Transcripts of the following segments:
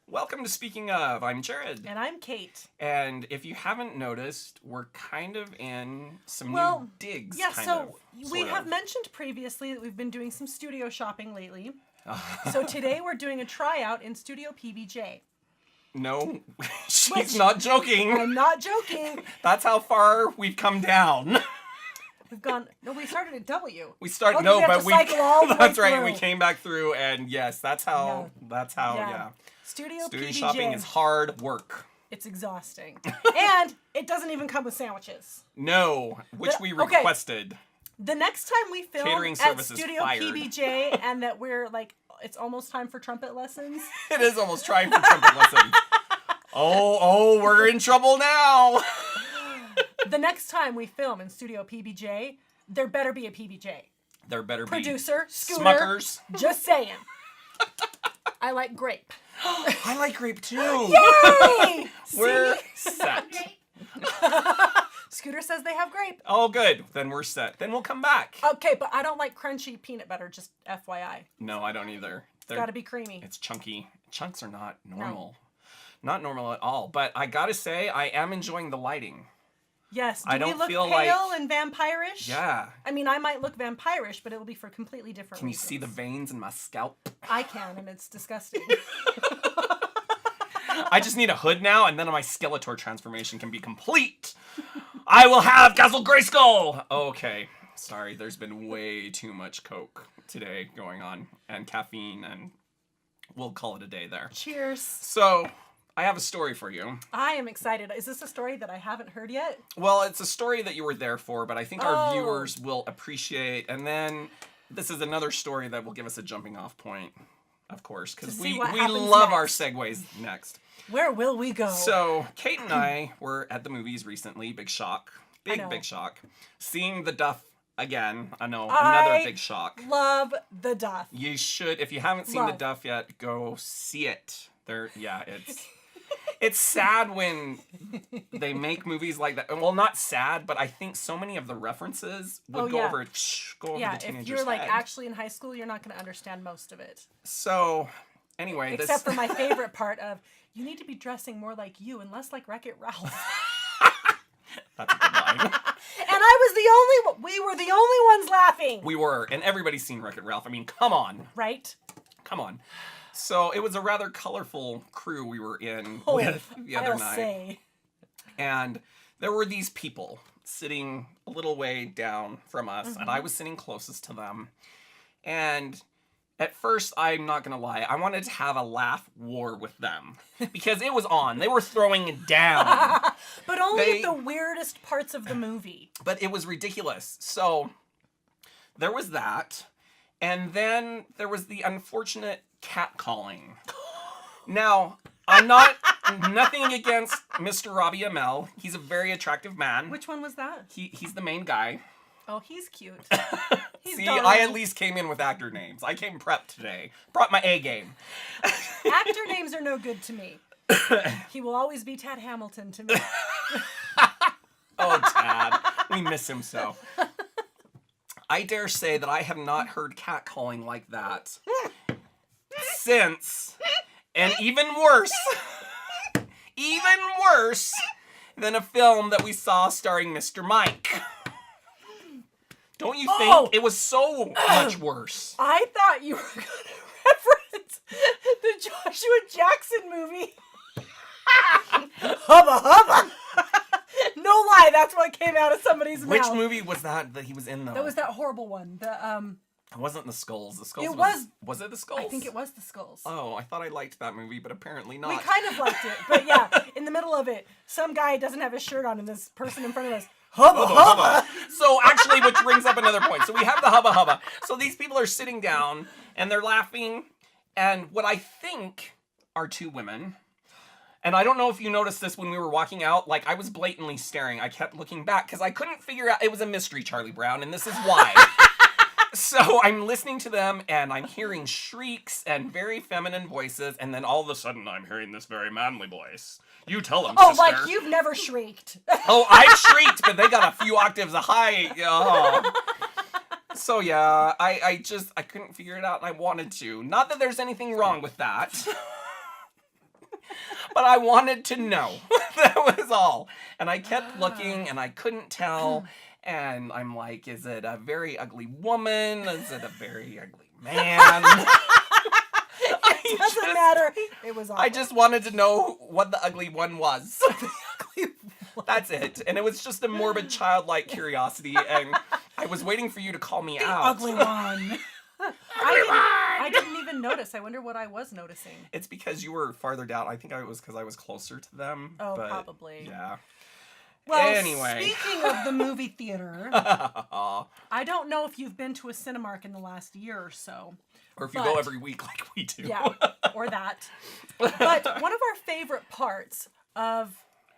Welcome to Speaking Of. I'm Jared. And I'm Kate. And if you haven't noticed, we're kind of in some new digs. Yeah, kind so of, we sort have of. mentioned previously that we've been doing some studio shopping lately. So today we're doing a tryout in Studio PBJ. No, she's not joking. I'm not joking. That's how far we've come down. We've gone. No, we started at W. We started. Oh, No, we have but to we. cycle all the That's way right. We through. came back through, and yes, that's how. Yeah. That's how. Yeah. Studio Studio PBJ. shopping is hard work. It's exhausting. And it doesn't even come with sandwiches. No, which we okay. requested. The next time we film Catering at service is Studio fired. PBJ and that we're like, it's almost time for trumpet lessons. It is almost trying for trumpet lessons. Oh, we're in trouble now. The next time we film in Studio PBJ, there better be a PBJ. There better be Producer, Scooter. Smuckers. Just saying. I like grape. I like grape too. Yay! We're set. Scooter says they have grape. Oh, good. Then we're set. Then we'll come back. Okay, but I don't like crunchy peanut butter, just FYI. No, I don't either. It's gotta be creamy. It's chunky. Chunks are not normal. No. Not normal at all. But I gotta say, I am enjoying the lighting. Yes. Do I don't we look feel pale like- and vampirish? Yeah. I mean, I might look vampirish, but it will be for completely different Can you reasons. see the veins in my scalp? I can, and it's disgusting. I just need a hood now, and then my Skeletor transformation can be complete. I will have Castle Grayskull! Okay. Sorry, there's been way too much Coke today going on, and caffeine, and we'll call it a day there. Cheers. So, I have a story for you. I am excited. Is this a story that I haven't heard yet? Well, it's a story that you were there for, but I think our Oh. viewers will appreciate, and then this is another story that will give us a jumping off point, of course, because To see we what happens love our next. segues next. Where will we go? So, Kate and I were at the movies recently. Big shock. know. Big shock. Seeing the Duff again. I know, I another big shock. love the Duff. You should, if you haven't seen the Love. Duff yet, go see it. It's sad when they make movies like that. Well, not sad, but I think so many of the references would Oh, go yeah. over the Yeah, teenager's if you're like head. actually in high school, you're not going to understand most of it. So, anyway, Except for my favorite part of, you need to be dressing more like you and less like Wreck-It Ralph. That's a good line. And we were the only ones laughing. We were, and everybody's seen Wreck-It Ralph. I mean, come on. Right? Come on. So it was a rather colorful crew we were in Oh, with the other I'll night. say. And there were these people sitting a little way down from us, and I was sitting closest to them. And at first, I'm not going to lie, I wanted to have a laugh war with them. Because it was on. They were throwing it down. But only They- at the weirdest parts of the movie. But it was ridiculous. So there was that. And then there was the unfortunate catcalling. Now, I'm nothing against Mr. Robbie Amell. He's a very attractive man. Which one was that? He's the main guy. Oh, he's cute. He's See, darling. I at least came in with actor names. I came prepped today. Brought my A game. Actor names are no good to me. He will always be Tad Hamilton to me. Oh, Tad. We miss him so. I dare say that I have not heard catcalling like that since, and even worse than a film that we saw starring Mr. Mike. Don't you think? Oh! It was so much worse. I thought you were going to reference the Joshua Jackson movie. Hubba hubba. No lie, that's what came out of somebody's Which mouth. movie was that he was in, though? That was that horrible one. It wasn't The Skulls. The Skulls It was- Was it The Skulls? I think it was The Skulls. Oh, I thought I liked that movie, but apparently not. We kind of liked it, but yeah, in the middle of it, some guy doesn't have his shirt on, and this person in front of us, hubba hubba. So actually, which brings up another point. So we have the hubba hubba. So these people are sitting down and they're laughing, and what I think are two women. And I don't know if you noticed this when we were walking out. Like, I was blatantly staring. I kept looking back because I couldn't figure out. It was a mystery, Charlie Brown, and this is why. So I'm listening to them, and I'm hearing shrieks and very feminine voices, and then all of a sudden I'm hearing this very manly voice. You tell them, Oh, sister. like you've never shrieked. Oh, I shrieked, but they got a few octaves high. Oh. So yeah, I couldn't figure it out, and I wanted to. Not that there's anything wrong with that. But I wanted to know. That was all. And I kept looking and I couldn't tell. And I'm like, is it a very ugly woman? Is it a very ugly man? It doesn't matter. It was awful. I just wanted to know what the ugly one was. That's it. And it was just a morbid childlike curiosity. And I was waiting for you to call me out. ugly one. I didn't even notice. I wonder what I was noticing. It's because you were farther down. I think it was because I was closer to them. Oh, but probably. Yeah. Well, Anyway. speaking of the movie theater, I don't know if you've been to a Cinemark in the last year or so. Or if you go every week like we do. Yeah, or that. But one of our favorite parts of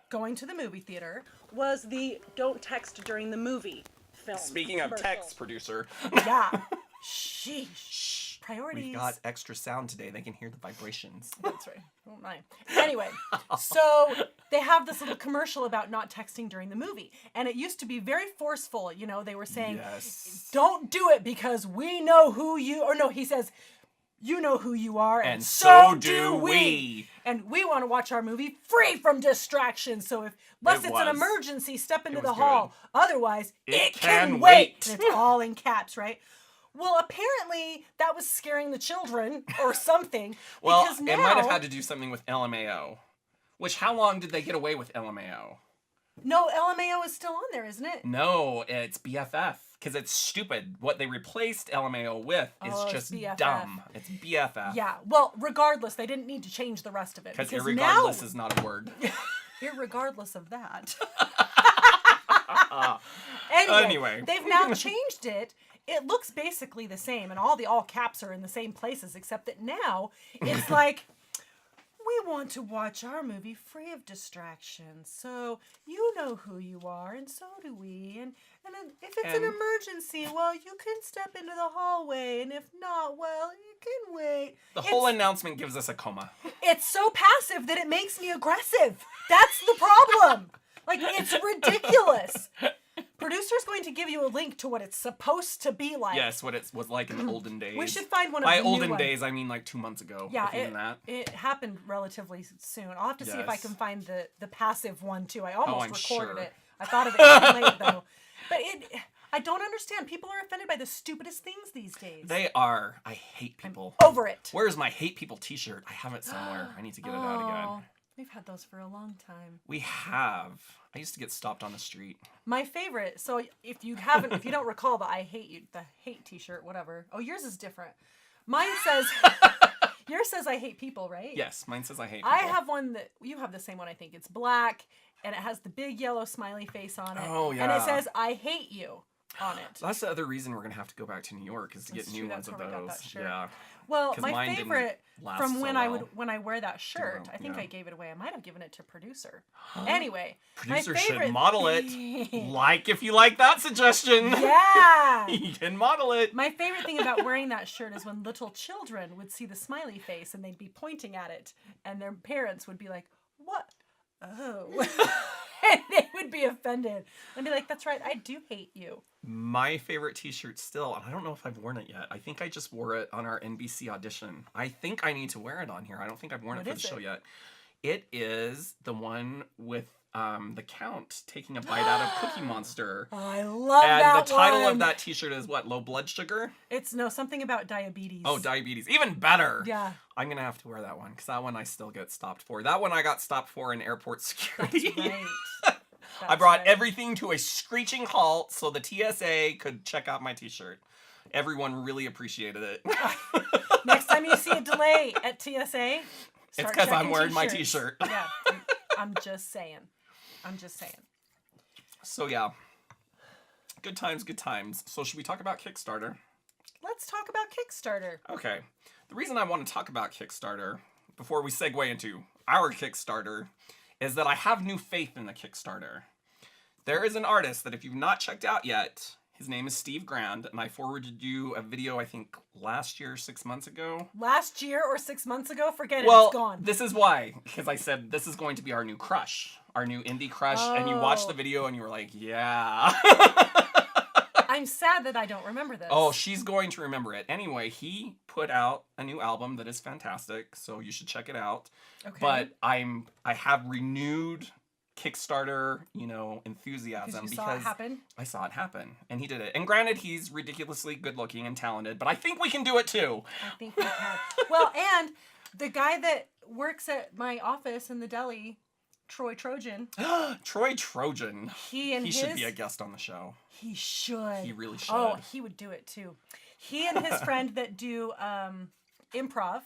going to the movie theater was the don't text during the movie film. Speaking of commercial. text, producer. Yeah. Sheesh. Priorities. We've got extra sound today. They can hear the vibrations. That's right. Oh my. Anyway, so they have this little commercial about not texting during the movie. And it used to be very forceful. You know, they were saying, Yes. don't do it because we know who you, or no, he says, you know who you are. And so do we. And we want to watch our movie free from distractions. So unless it's an was. emergency, step into It the was hall. Otherwise, It it can can wait. wait. And it's all in caps, right? Well, apparently that was scaring the children or something. Well, because now, it might have had to do something with LMAO. Which, how long did they get away with LMAO? No, LMAO is still on there, isn't it? No, it's BFF. Because it's stupid. What they replaced LMAO with is Oh, it's just BFF. dumb. It's BFF. Yeah. Well, regardless, they didn't need to change the rest of it. Because Because irregardless now, is not a word. irregardless of that. Anyway. They've now changed it. It looks basically the same, and all caps are in the same places, except that now it's like, we want to watch our movie free of distractions. So you know who you are, and so do we. And then if it's an And- emergency, well, you can step into the hallway, and if not, well, you can wait. The whole announcement gives us a coma. It's so passive that it makes me aggressive. That's the problem. Like, it's ridiculous. Producer's going to give you a link to what it's supposed to be like. Yes, what it was like in the olden days. We should find one of By the new olden ones. days, I mean like 2 months ago. Yeah, if even that. it happened relatively soon. I'll have to see if I Yes. can find the passive one too. I almost I'm recorded sure. it. I thought of it too late though. But I don't understand. People are offended by the stupidest things these days. They are. I hate people. Over it. Where's my hate people t-shirt? I have it somewhere. I need to get it out again. Oh, we've had those for a long time. We have. I used to get stopped on the street. My favorite. So if you don't recall the I hate you, the hate T-shirt, whatever. Oh, yours is different. Mine says. Yours says I hate people, right? Yes, mine says I hate people. I have one that you have the same one. I think it's black and it has the big yellow smiley face on it. Oh, And yeah. it says I hate you on it. That's the other reason we're gonna have to go back to New York is to get That's new true, ones that's of where we got those. that shirt. Yeah. Well, 'Cause my mine didn't favorite last from so when well. when I wear that shirt, I think yeah. I gave it away. I might have given it to producer. Anyway, Producer my favorite should model it. Like if you like that suggestion. Yeah. You can model it. My favorite thing about wearing that shirt is when little children would see the smiley face and they'd be pointing at it, and their parents would be like, "What? Oh." And they would be offended and be like, "That's right, I do hate you." My favorite t-shirt still, and I don't know if I've worn it yet. I think I just wore it on our NBC audition. I think I need to wear it on here. I don't think I've worn What it for the is show it? yet. It is the one with the Count taking a bite out of Cookie Monster. I love And that the title one. of that t-shirt is what? Low blood sugar? It's something about diabetes. Oh, diabetes. Even better. Yeah. I'm going to have to wear that one because that one I still get stopped for. That one I got stopped for in airport security. Right. I brought right. everything to a screeching halt so the TSA could check out my t-shirt. Everyone really appreciated it. Next time you see a delay at TSA, start 'cause I'm checking wearing my t-shirts. t-shirt. Yeah, I'm just saying. So yeah. Good times, good times. So should we talk about Kickstarter? Let's talk about Kickstarter. Okay. The reason I want to talk about Kickstarter, before we segue into our Kickstarter, is that I have new faith in the Kickstarter. There is an artist that if you've not checked out yet, his name is Steve Grand, and I forwarded you a video, I think, last year, 6 months ago. Last year or 6 months ago, forget it, Well, it's gone. this is why, because I said this is going to be our new crush, our new indie crush, and you watched the Oh. video and you were like, yeah. I'm sad that I don't remember this. Oh, she's going to remember it. Anyway, he put out a new album that is fantastic, so you should check it out. Okay. But I have renewed Kickstarter, enthusiasm because you saw it happen. I saw it happen, and he did it. And granted, he's ridiculously good looking and talented, but I think we can do it too. I think we can. Well, and the guy that works at my office in the deli, Troy Trojan. Troy Trojan. He should be a guest on the show. He should. He really should. Oh, he would do it too. He and his friend that do improv,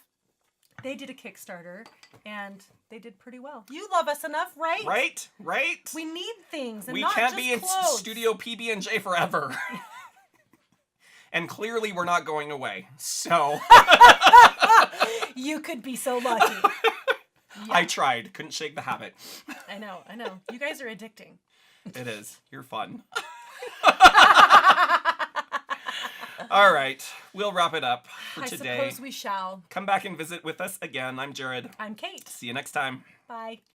they did a Kickstarter, and they did pretty well. You love us enough, right? Right. We need things, and We not can't just be in clothes. Studio PB&J forever. And clearly we're not going away. So You could be so lucky. I tried. Couldn't shake the habit. I know. You guys are addicting. It is. You're fun. All right. We'll wrap it up for today. I suppose we shall. Come back and visit with us again. I'm Jared. I'm Kate. See you next time. Bye.